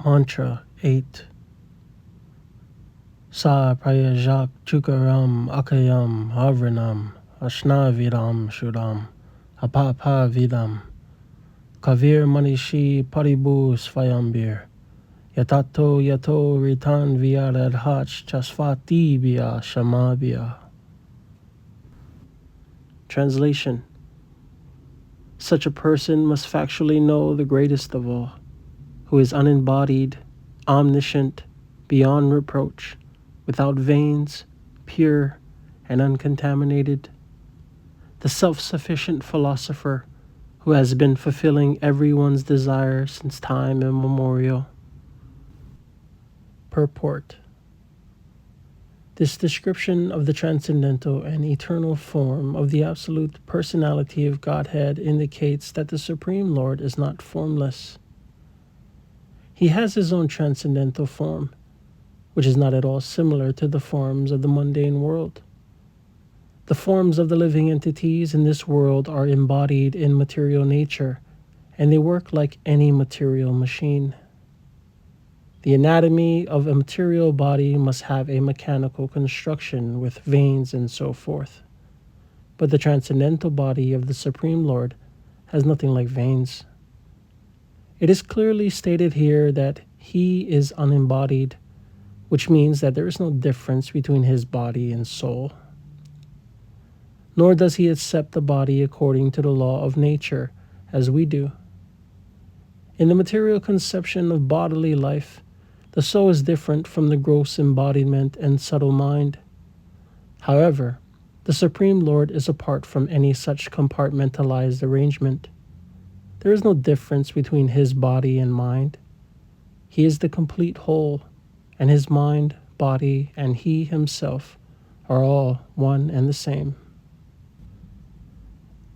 Mantra 8. Sa Prayajak Chukaram Akayam Havranam Ashnavidam Shudam Apapa Vidam Kavir Manishi Paribu Svayambir Yatato Yato Ritan Viarad Hach Chasfati Bia Shamabia. Translation. Such a person must factually know the greatest of all, who is unembodied, omniscient, beyond reproach, without veins, pure and uncontaminated, the self-sufficient philosopher who has been fulfilling everyone's desire since time immemorial. Purport. This description of the transcendental and eternal form of the absolute personality of Godhead indicates that the Supreme Lord is not formless. He has his own transcendental form, which is not at all similar to the forms of the mundane world. The forms of the living entities in this world are embodied in material nature, and they work like any material machine. The anatomy of a material body must have a mechanical construction with veins and so forth. But the transcendental body of the Supreme Lord has nothing like veins. It is clearly stated here that he is unembodied, which means that there is no difference between his body and soul. Nor does he accept the body according to the law of nature, as we do. In the material conception of bodily life, the soul is different from the gross embodiment and subtle mind. However, the Supreme Lord is apart from any such compartmentalized arrangement. There is no difference between his body and mind. He is the complete whole, and his mind, body, and he himself are all one and the same.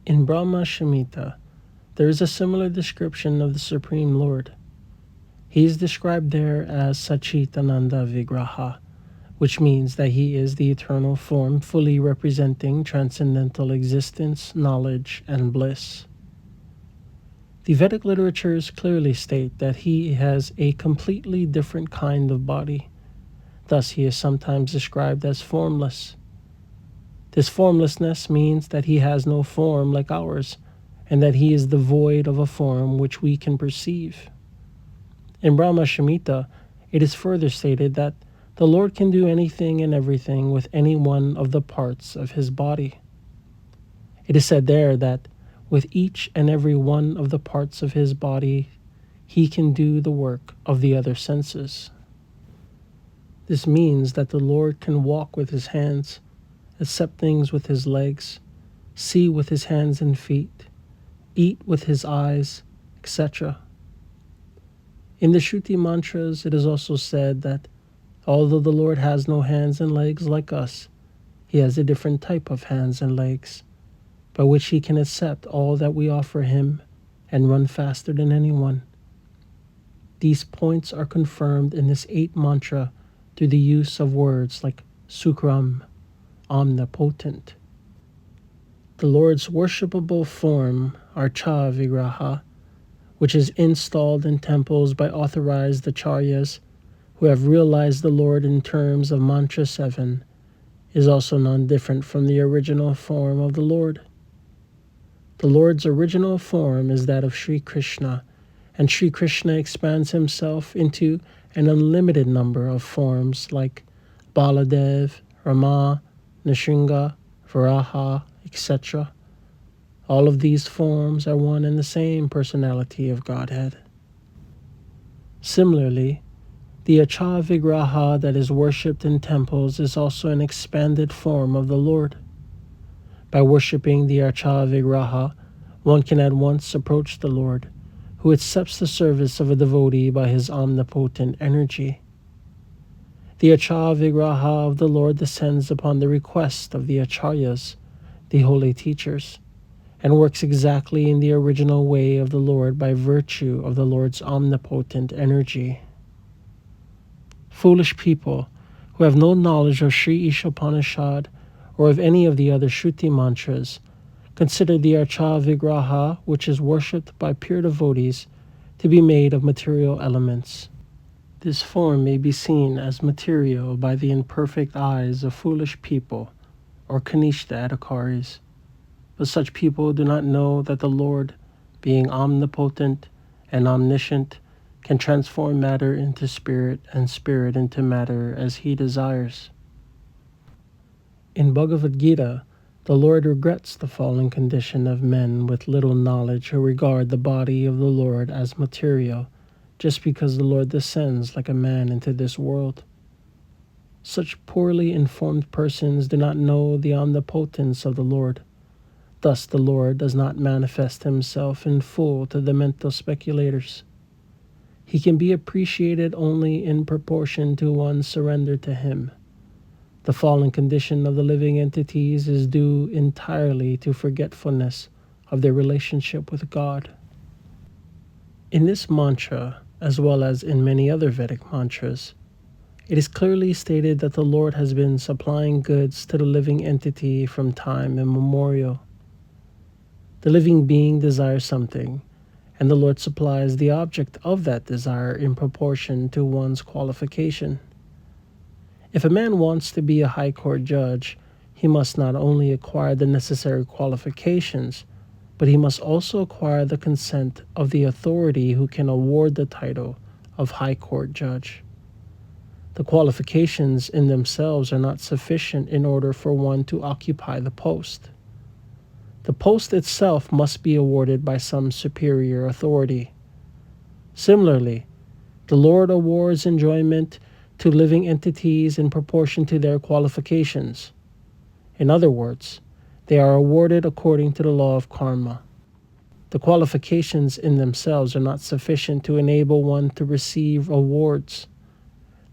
In Brahma Samhita, there is a similar description of the Supreme Lord. He is described there as Sachitananda Vigraha, which means that he is the eternal form fully representing transcendental existence, knowledge, and bliss. The Vedic literatures clearly state that he has a completely different kind of body. Thus, he is sometimes described as formless. This formlessness means that he has no form like ours, and that he is devoid of a form which we can perceive. In Brahma Samhita, it is further stated that the Lord can do anything and everything with any one of the parts of his body. It is said there that with each and every one of the parts of his body, he can do the work of the other senses. This means that the Lord can walk with his hands, accept things with his legs, see with his hands and feet, eat with his eyes, etc. In the Shruti mantras, it is also said that although the Lord has no hands and legs like us, he has a different type of hands and legs, by which he can accept all that we offer him and run faster than anyone. These points are confirmed in this 8th mantra through the use of words like Sukram, omnipotent. The Lord's worshipable form, Archa Vigraha, which is installed in temples by authorized acharyas who have realized the Lord in terms of Mantra 7, is also non-different from the original form of the Lord. The Lord's original form is that of Sri Krishna, and Sri Krishna expands himself into an unlimited number of forms like Baladev, Rama, Nrsimha, Varaha, etc. All of these forms are one and the same personality of Godhead. Similarly, the Acha Vigraha that is worshipped in temples is also an expanded form of the Lord. By worshipping the Acha Vigraha, one can at once approach the Lord, who accepts the service of a devotee by his omnipotent energy. The Acha Vigraha of the Lord descends upon the request of the Acharyas, the holy teachers, and works exactly in the original way of the Lord by virtue of the Lord's omnipotent energy. Foolish people who have no knowledge of Sri Isopanisad or of any of the other Shruti mantras consider the Archa Vigraha, which is worshipped by pure devotees, to be made of material elements. This form may be seen as material by the imperfect eyes of foolish people or Kanishta Adhikaris, but such people do not know that the Lord, being omnipotent and omniscient, can transform matter into spirit and spirit into matter as he desires. In Bhagavad Gita, the Lord regrets the fallen condition of men with little knowledge who regard the body of the Lord as material just because the Lord descends like a man into this world. Such poorly informed persons do not know the omnipotence of the Lord. Thus the Lord does not manifest himself in full to the mental speculators. He can be appreciated only in proportion to one's surrender to him. The fallen condition of the living entities is due entirely to forgetfulness of their relationship with God. In this mantra, as well as in many other Vedic mantras, it is clearly stated that the Lord has been supplying goods to the living entity from time immemorial. The living being desires something, and the Lord supplies the object of that desire in proportion to one's qualification. If a man wants to be a high court judge, he must not only acquire the necessary qualifications, but he must also acquire the consent of the authority who can award the title of high court judge. The qualifications in themselves are not sufficient in order for one to occupy the post. The post itself must be awarded by some superior authority. Similarly, the Lord awards enjoyment to living entities in proportion to their qualifications. In other words, they are awarded according to the law of karma. The qualifications in themselves are not sufficient to enable one to receive awards.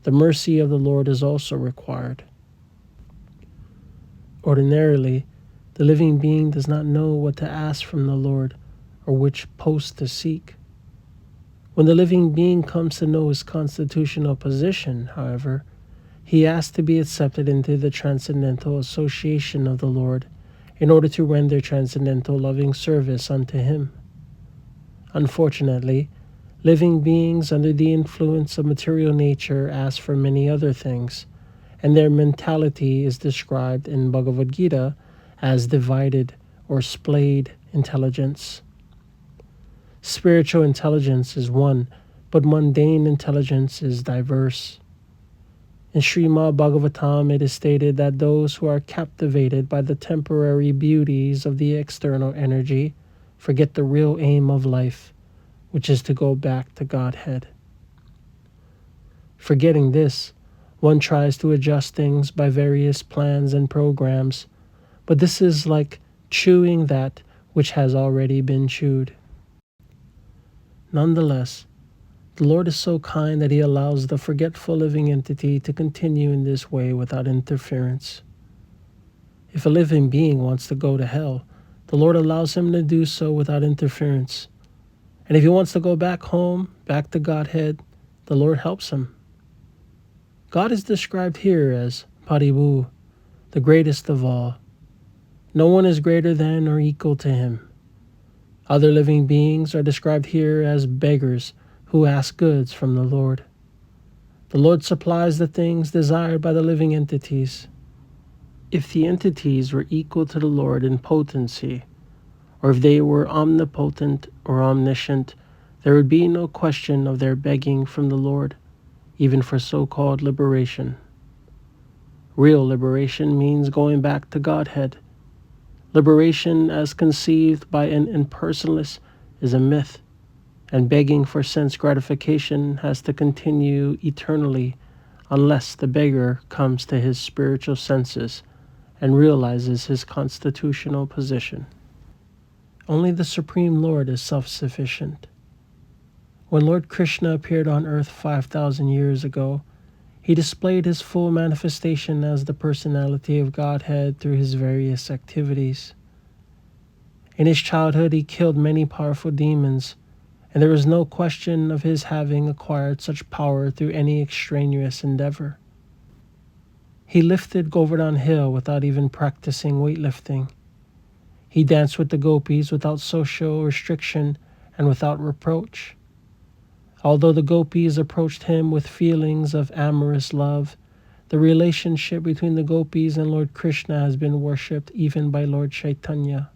The mercy of the Lord is also required. Ordinarily, the living being does not know what to ask from the Lord or which post to seek. When the living being comes to know his constitutional position, however, he asks to be accepted into the transcendental association of the Lord in order to render transcendental loving service unto him. Unfortunately, living beings under the influence of material nature ask for many other things, and their mentality is described in Bhagavad Gita as divided or splayed intelligence. Spiritual intelligence is one, but mundane intelligence is diverse. In Srimad Bhagavatam, it is stated that those who are captivated by the temporary beauties of the external energy forget the real aim of life, which is to go back to Godhead. Forgetting this, one tries to adjust things by various plans and programs, but this is like chewing that which has already been chewed. Nonetheless, the Lord is so kind that he allows the forgetful living entity to continue in this way without interference. If a living being wants to go to hell, the Lord allows him to do so without interference. And if he wants to go back home, back to Godhead, the Lord helps him. God is described here as Paribu, the greatest of all. No one is greater than or equal to him. Other living beings are described here as beggars who ask goods from the Lord. The Lord supplies the things desired by the living entities. If the entities were equal to the Lord in potency, or if they were omnipotent or omniscient, there would be no question of their begging from the Lord, even for so-called liberation. Real liberation means going back to Godhead. Liberation as conceived by an impersonalist is a myth, and begging for sense gratification has to continue eternally unless the beggar comes to his spiritual senses and realizes his constitutional position. Only the Supreme Lord is self-sufficient. When Lord Krishna appeared on earth 5,000 years ago, he displayed his full manifestation as the personality of Godhead through his various activities. In his childhood, he killed many powerful demons, and there is no question of his having acquired such power through any extraneous endeavor. He lifted Govardhan Hill without even practicing weightlifting. He danced with the gopis without social restriction and without reproach. Although the gopis approached him with feelings of amorous love, the relationship between the gopis and Lord Krishna has been worshipped even by Lord Chaitanya,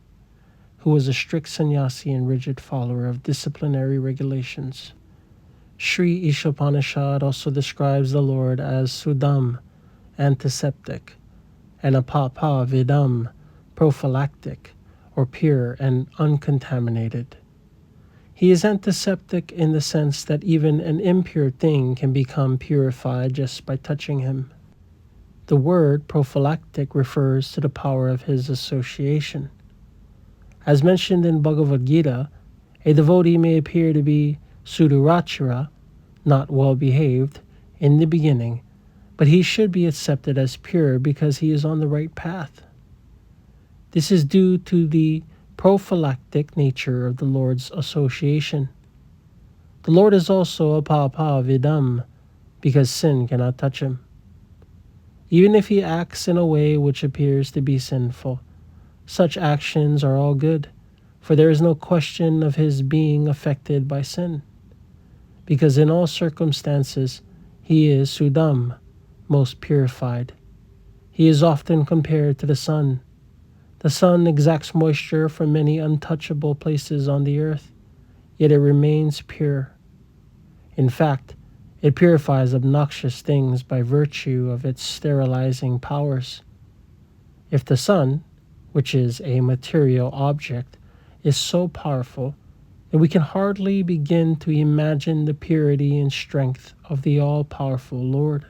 who was a strict sannyasi and rigid follower of disciplinary regulations. Sri Isopanisad also describes the Lord as Sudam, antiseptic, and Apapa Vidam, prophylactic, or pure and uncontaminated. He is antiseptic in the sense that even an impure thing can become purified just by touching him. The word prophylactic refers to the power of his association. As mentioned in Bhagavad Gita, a devotee may appear to be Sudurachara, not well behaved, in the beginning, but he should be accepted as pure because he is on the right path. This is due to the prophylactic nature of the Lord's association. The Lord is also apapa vidam because sin cannot touch him. Even if he acts in a way which appears to be sinful, such actions are all good, for there is no question of his being affected by sin, because in all circumstances he is Sudam, most purified. He is often compared to the sun. The sun exacts moisture from many untouchable places on the earth, yet it remains pure. In fact, it purifies obnoxious things by virtue of its sterilizing powers. If the sun, which is a material object, is so powerful that we can hardly begin to imagine the purity and strength of the all-powerful Lord.